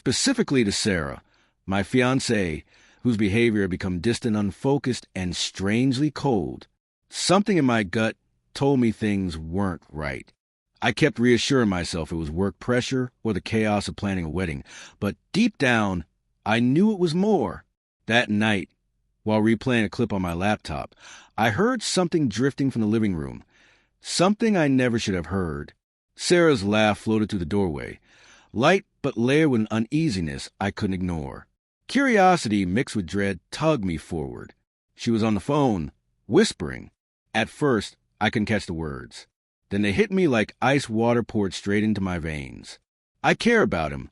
specifically to Sarah, my fiancée, whose behavior had become distant, unfocused, and strangely cold. Something in my gut told me things weren't right. I kept reassuring myself it was work pressure or the chaos of planning a wedding, but deep down, I knew it was more. That night, while replaying a clip on my laptop, I heard something drifting from the living room. Something I never should have heard. Sarah's laugh floated through the doorway, light but layered with an uneasiness I couldn't ignore. Curiosity mixed with dread tugged me forward. She was on the phone, whispering. At first, I couldn't catch the words. Then they hit me like ice water poured straight into my veins. I care about him,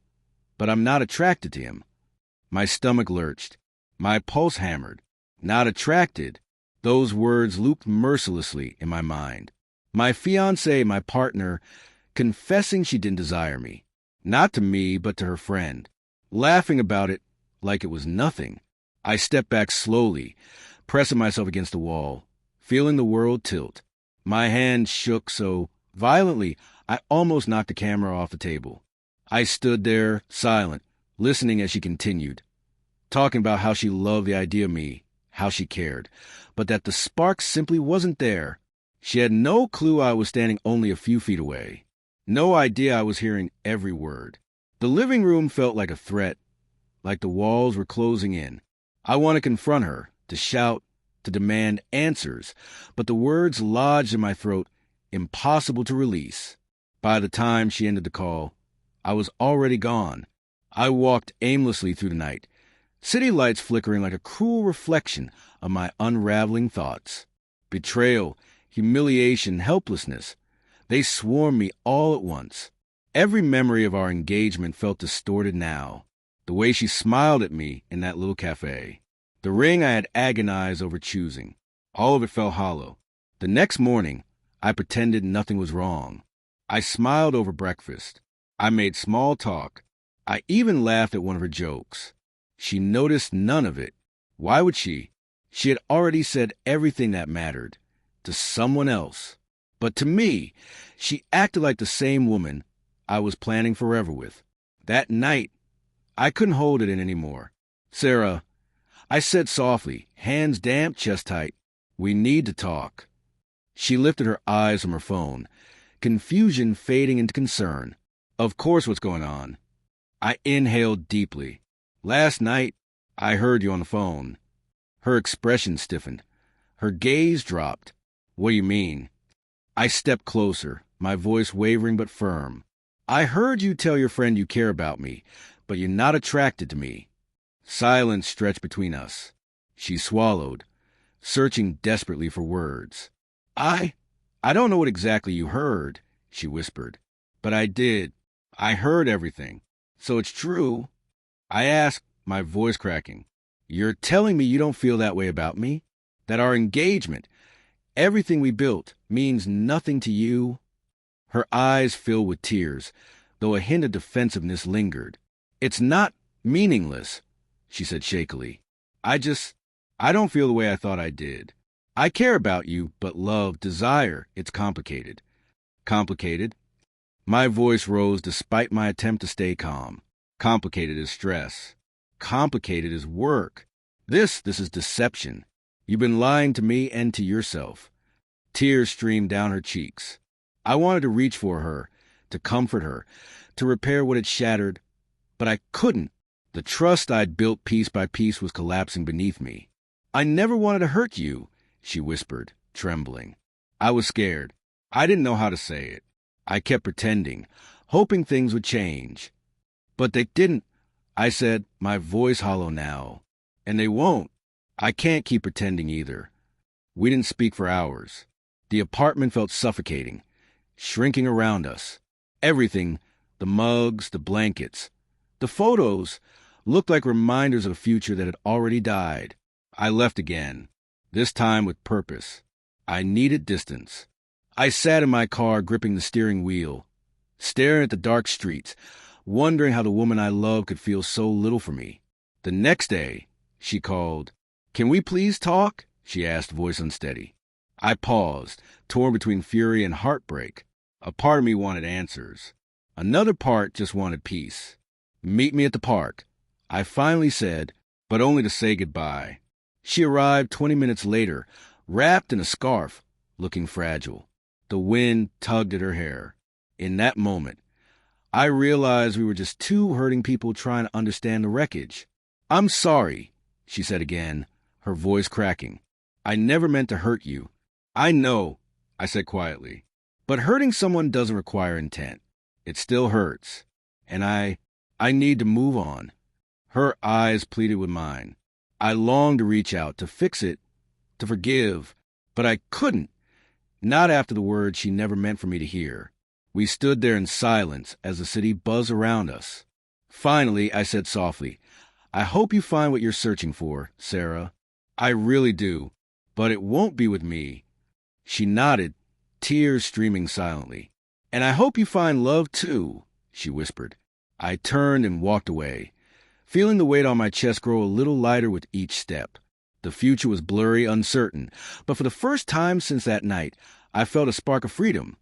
but I'm not attracted to him. My stomach lurched. My pulse hammered. Not attracted. Those words looped mercilessly in my mind. My fiancée, my partner, confessing she didn't desire me. Not to me, but to her friend. Laughing about it like it was nothing. I stepped back slowly, pressing myself against the wall, feeling the world tilt. My hand shook so violently I almost knocked the camera off the table. I stood there, silent, listening as she continued, talking about how she loved the idea of me, how she cared, but that the spark simply wasn't there. She had no clue I was standing only a few feet away. No idea I was hearing every word. The living room felt like a threat, like the walls were closing in. I wanted to confront her, to shout, to demand answers, but the words lodged in my throat, impossible to release. By the time she ended the call, I was already gone. I walked aimlessly through the night, city lights flickering like a cruel reflection of my unraveling thoughts. Betrayal, humiliation, helplessness. They swarmed me all at once. Every memory of our engagement felt distorted now. The way she smiled at me in that little cafe. The ring I had agonized over choosing. All of it felt hollow. The next morning, I pretended nothing was wrong. I smiled over breakfast. I made small talk. I even laughed at one of her jokes. She noticed none of it. Why would she? She had already said everything that mattered. To someone else. But to me, she acted like the same woman I was planning forever with. That night, I couldn't hold it in anymore. Sarah, I said softly, hands damp, chest tight, we need to talk. She lifted her eyes from her phone, confusion fading into concern. Of course, what's going on? I inhaled deeply. Last night, I heard you on the phone. Her expression stiffened. Her gaze dropped. What do you mean? I stepped closer, my voice wavering but firm. I heard you tell your friend you care about me, but you're not attracted to me. Silence stretched between us. She swallowed, searching desperately for words. I don't know what exactly you heard, she whispered. But I did. I heard everything. So it's true. I asked, my voice cracking. You're telling me you don't feel that way about me? That our engagement, everything we built, means nothing to you? Her eyes filled with tears, though a hint of defensiveness lingered. It's not meaningless, she said shakily. I don't feel the way I thought I did. I care about you, but love, desire, it's complicated. Complicated? My voice rose despite my attempt to stay calm. Complicated is stress. Complicated is work. This is deception. You've been lying to me and to yourself. Tears streamed down her cheeks. I wanted to reach for her, to comfort her, to repair what had shattered, but I couldn't. The trust I'd built piece by piece was collapsing beneath me. I never wanted to hurt you, she whispered, trembling. I was scared. I didn't know how to say it. I kept pretending, hoping things would change. But they didn't, I said, my voice hollow now. And they won't. I can't keep pretending either. We didn't speak for hours. The apartment felt suffocating, shrinking around us. Everything, the mugs, the blankets, the photos, looked like reminders of a future that had already died. I left again, this time with purpose. I needed distance. I sat in my car gripping the steering wheel, staring at the dark streets, wondering how the woman I loved could feel so little for me. The next day, she called. Can we please talk? She asked, voice unsteady. I paused, torn between fury and heartbreak. A part of me wanted answers. Another part just wanted peace. Meet me at the park, I finally said, but only to say goodbye. She arrived 20 minutes later, wrapped in a scarf, looking fragile. The wind tugged at her hair. In that moment, I realized we were just two hurting people trying to understand the wreckage. "I'm sorry," she said again, her voice cracking. "I never meant to hurt you." "I know," I said quietly. "But hurting someone doesn't require intent. It still hurts. And I need to move on." Her eyes pleaded with mine. I longed to reach out, to fix it, to forgive, but I couldn't. Not after the words she never meant for me to hear. We stood there in silence as the city buzzed around us. Finally, I said softly, "I hope you find what you're searching for, Sarah. I really do. But it won't be with me." She nodded, tears streaming silently. "And I hope you find love too," she whispered. I turned and walked away, feeling the weight on my chest grow a little lighter with each step. The future was blurry, uncertain, but for the first time since that night, I felt a spark of freedom.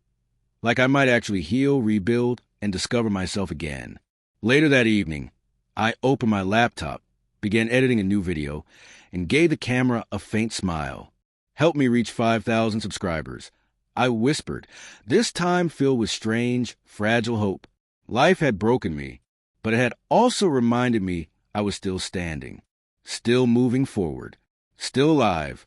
Like I might actually heal, rebuild, and discover myself again. Later that evening, I opened my laptop, began editing a new video, and gave the camera a faint smile. "Help me reach 5,000 subscribers." I whispered, this time filled with strange, fragile hope. Life had broken me, but it had also reminded me I was still standing, still moving forward, still alive,